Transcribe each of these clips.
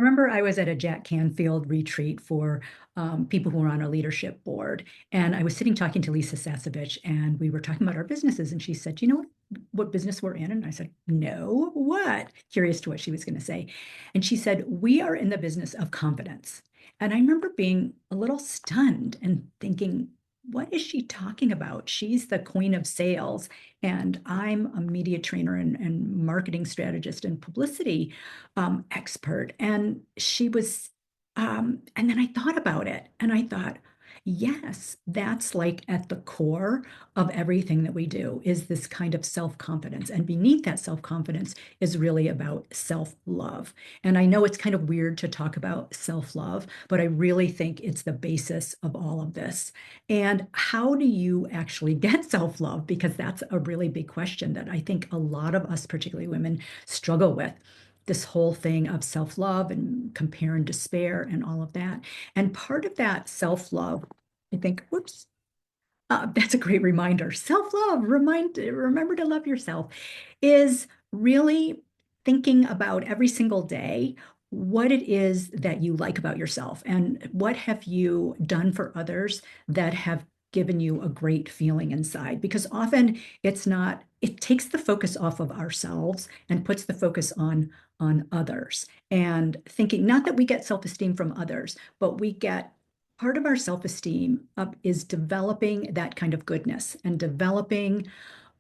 remember I was at a Jack Canfield retreat for people who were on our leadership board. And I was sitting talking to Lisa Sasevich, and we were talking about our businesses. And she said, "You know what business we're in?" And I said, "No, what?" Curious to what she was going to say. And she said, "We are in the business of confidence." And I remember being a little stunned and thinking, what is she talking about? She's the queen of sales, and I'm a media trainer and marketing strategist and publicity expert. And she was, and then I thought about it and I thought, yes, that's like at the core of everything that we do is this kind of self-confidence. And beneath that self-confidence is really about self-love. And I know it's kind of weird to talk about self-love, but I really think it's the basis of all of this. And how do you actually get self-love? Because that's a really big question that I think a lot of us, particularly women, struggle with, this whole thing of self-love and compare and despair and all of that. And part of that self-love, I think, whoops, that's a great reminder. Self-love, remember to love yourself, is really thinking about every single day what it is that you like about yourself and what have you done for others that have given you a great feeling inside. Because often it's not, it takes the focus off of ourselves and puts the focus on others. And thinking, not that we get self-esteem from others, but we get part of our self-esteem is developing that kind of goodness and developing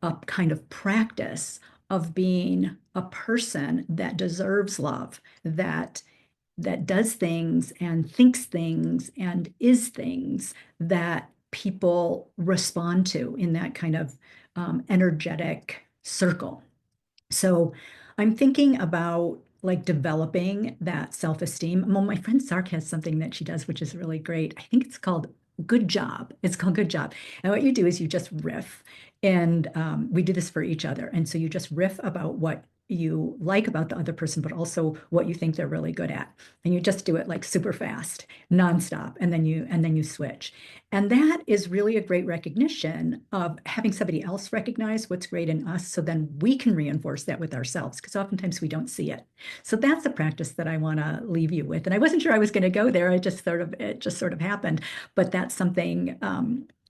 a kind of practice of being a person that deserves love, that does things and thinks things and is things that people respond to in that kind of energetic circle. So I'm thinking about like developing that self-esteem. Well, my friend Sark has something that she does, which is really great. I think it's called Good Job. It's called Good Job. And what you do is you just riff. And we do this for each other. And so you just riff about what you like about the other person, but also what you think they're really good at. And you just do it like super fast, nonstop, and then you switch. And that is really a great recognition of having somebody else recognize what's great in us, so then we can reinforce that with ourselves, because oftentimes we don't see it. So that's a practice that I want to leave you with. And I wasn't sure I was going to go there. It just sort of happened. But that's something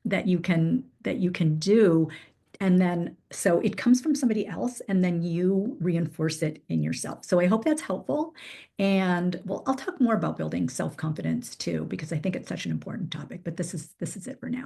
that you can do. And then, so it comes from somebody else, and then you reinforce it in yourself. So I hope that's helpful. And well, I'll talk more about building self-confidence too, because I think it's such an important topic, but this is it for now.